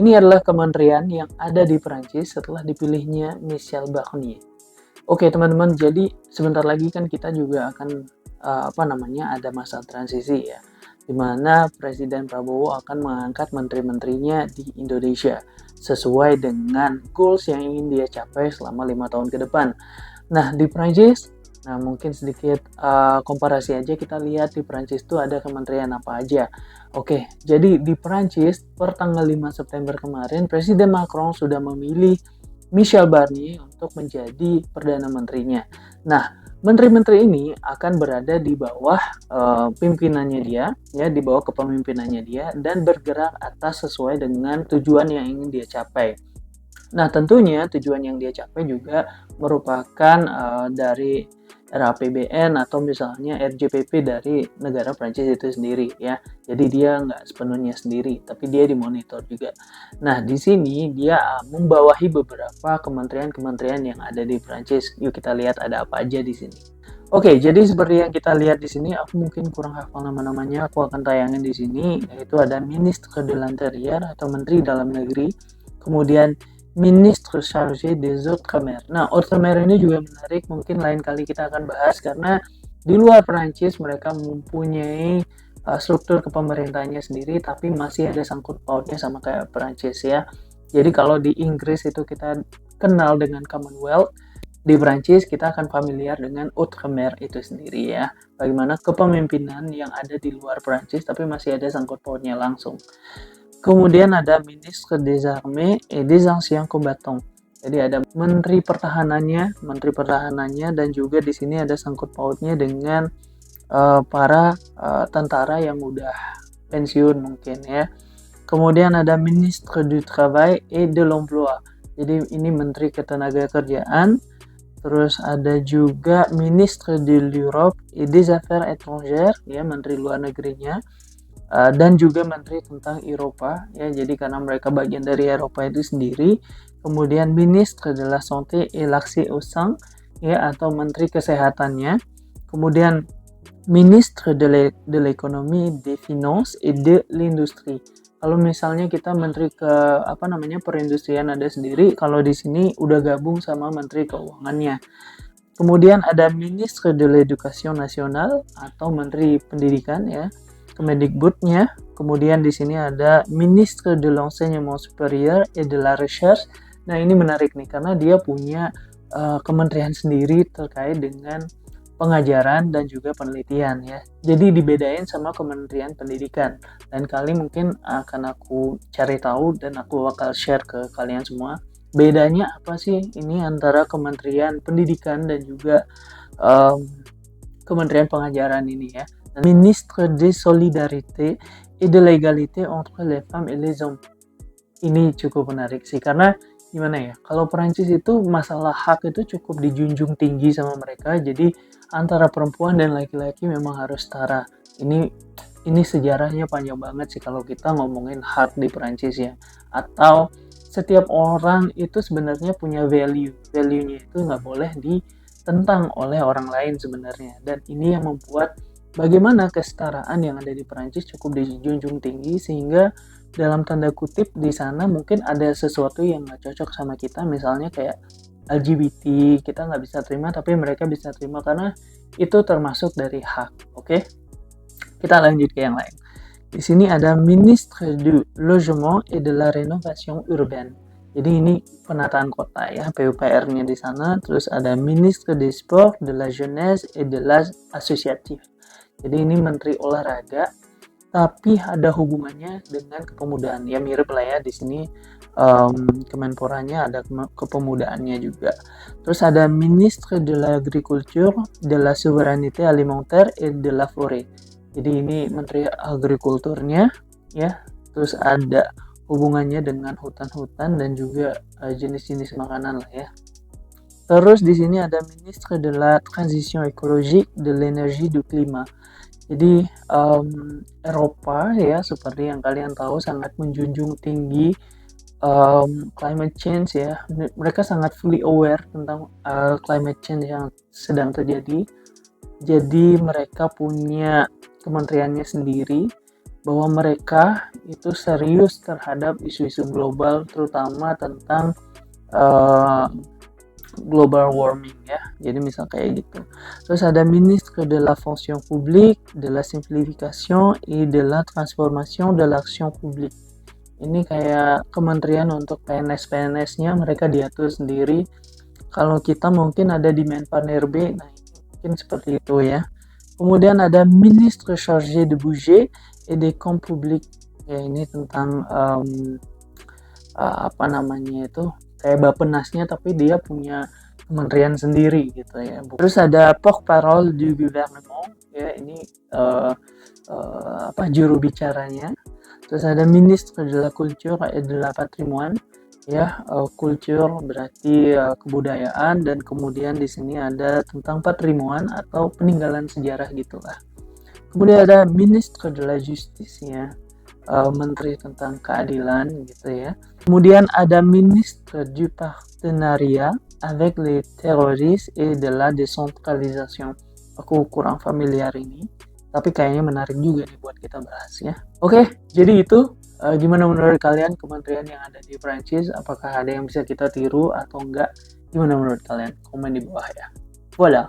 Ini adalah kementerian yang ada di Perancis setelah dipilihnya Michel Barnier. Oke teman-teman, jadi sebentar lagi kan kita juga akan ada masa transisi ya, di mana Presiden Prabowo akan mengangkat menteri-menterinya di Indonesia sesuai dengan goals yang ingin dia capai selama 5 tahun ke depan. Nah di Prancis, mungkin sedikit komparasi aja, kita lihat di Prancis itu ada kementerian apa aja. Oke, jadi di Prancis per tanggal 5 September kemarin Presiden Macron sudah memilih Michel Barnier untuk menjadi Perdana Menterinya. Nah, menteri-menteri ini akan berada di bawah pimpinannya dia, ya, di bawah kepemimpinannya dia, dan bergerak atas sesuai dengan tujuan yang ingin dia capai. Nah, tentunya tujuan yang dia capai juga merupakan dari RAPBN atau misalnya RJPP dari negara Prancis itu sendiri ya. Jadi dia nggak sepenuhnya sendiri, tapi dia dimonitor juga. Nah, di sini dia membawahi beberapa kementerian-kementerian yang ada di Prancis. Yuk kita lihat ada apa aja di sini. Oke, jadi seperti yang kita lihat di sini, aku mungkin kurang hafal nama-namanya, aku akan tayangin di sini, yaitu ada Ministre de l'Intérieur atau Menteri Dalam Negeri, kemudian Ministre Chargé des Outre-mer. Nah, Outre-mer ini juga menarik, mungkin lain kali kita akan bahas karena di luar Perancis mereka mempunyai struktur kepemerintahannya sendiri, tapi masih ada sangkut pautnya sama kayak Perancis ya. Jadi kalau di Inggris itu kita kenal dengan Commonwealth, di Perancis kita akan familiar dengan Outre-mer itu sendiri ya. Bagaimana kepemimpinan yang ada di luar Perancis tapi masih ada sangkut pautnya langsung. Kemudian ada Ministre des Armées et des Anciens Combattants. Jadi ada menteri pertahanannya dan juga di sini ada sangkut pautnya dengan para tentara yang udah pensiun mungkin ya. Kemudian ada Ministre du Travail et de l'Emploi. Jadi ini menteri ketenagakerjaan. Terus ada juga Ministre de l'Europe et des Affaires étrangères, ya, menteri luar negerinya. Dan juga menteri tentang Eropa ya, jadi karena mereka bagian dari Eropa itu sendiri. Kemudian Ministre de la Santé et l'Accès aux Soins ya, atau menteri kesehatannya. Kemudian Ministre de l'Économie, des Finances et de l'Industrie. Kalau misalnya kita menteri perindustrian ada sendiri, kalau di sini udah gabung sama menteri keuangannya. Kemudian ada Ministre de l'Éducation nationale atau menteri pendidikan ya, Kemendikbudnya. Kemudian di sini ada Ministre de l'Enseignement Supérieur et de la Recherche. Nah, ini menarik nih karena dia punya kementerian sendiri terkait dengan pengajaran dan juga penelitian ya. Jadi dibedain sama Kementerian Pendidikan. Lain kali mungkin akan aku cari tahu dan aku bakal share ke kalian semua. Bedanya apa sih ini antara Kementerian Pendidikan dan juga Kementerian Pengajaran ini ya. Ministre des Solidarités et de l'Égalité entre les femmes et les hommes. Ini cukup menarik sih karena gimana ya, kalau Perancis itu masalah hak itu cukup dijunjung tinggi sama mereka, jadi antara perempuan dan laki-laki memang harus setara. Ini sejarahnya panjang banget sih kalau kita ngomongin hak di Perancis ya. Atau setiap orang itu sebenarnya punya value-nya itu nggak boleh ditentang oleh orang lain sebenarnya. Dan ini yang membuat bagaimana kesetaraan yang ada di Perancis cukup dijunjung tinggi, sehingga dalam tanda kutip di sana mungkin ada sesuatu yang nggak cocok sama kita, misalnya kayak LGBT, kita nggak bisa terima tapi mereka bisa terima karena itu termasuk dari hak. Oke? Kita lanjut ke yang lain. Di sini ada Ministre du Logement et de la Rénovation Urbaine. Jadi ini penataan kota ya, PUPR-nya di sana. Terus ada Ministre des Sports, de la Jeunesse et de l'Associatif. Jadi ini menteri olahraga, tapi ada hubungannya dengan kepemudaan. Ya mirip lah ya, di sini Kemenporanya ada kepemudaannya juga. Terus ada Ministre de l'Agriculture, de la Souveraineté Alimentaire et de la Forêt. Jadi ini menteri agrikulturnya ya. Terus ada hubungannya dengan hutan-hutan dan juga jenis-jenis makanan lah ya. Terus di sini ada Ministre de la Transition Écologique, de l'Énergie, du Climat. Jadi Eropa ya, seperti yang kalian tahu, sangat menjunjung tinggi climate change ya. Mereka sangat fully aware tentang climate change yang sedang terjadi. Jadi mereka punya kementeriannya sendiri bahwa mereka itu serius terhadap isu-isu global, terutama tentang uh, global warming ya. Jadi misal kayak gitu. Terus ada ministre de la fonction publique, de la simplification et de la transformation de l'action publique. Ini kayak kementerian untuk PNS-PNS-nya mereka diatur sendiri. Kalau kita mungkin ada di Menpan-RB, nah mungkin seperti itu ya. Kemudian ada ministre chargé de budget et des comptes publics. Ya ini tentang apa namanya itu kayak Bappenasnya tapi dia punya kementerian sendiri gitu ya. Terus ada porte-parole du gouvernement ya ini apa juru bicaranya. Terus ada ministre de la culture et de la patrimoine ya, culture berarti kebudayaan, dan kemudian di sini ada tentang patrimoine atau peninggalan sejarah gitulah. Kemudian ada ministre de la justice ya, menteri tentang keadilan gitu ya. Kemudian ada ministre du partenariat avec les terroristes et de la décentralisation. Aku kurang familiar ini, tapi kayaknya menarik juga nih buat kita bahas ya. Oke, jadi itu gimana menurut kalian kementerian yang ada di Prancis? Apakah ada yang bisa kita tiru atau enggak? Gimana menurut kalian? Komen di bawah ya. Voilà.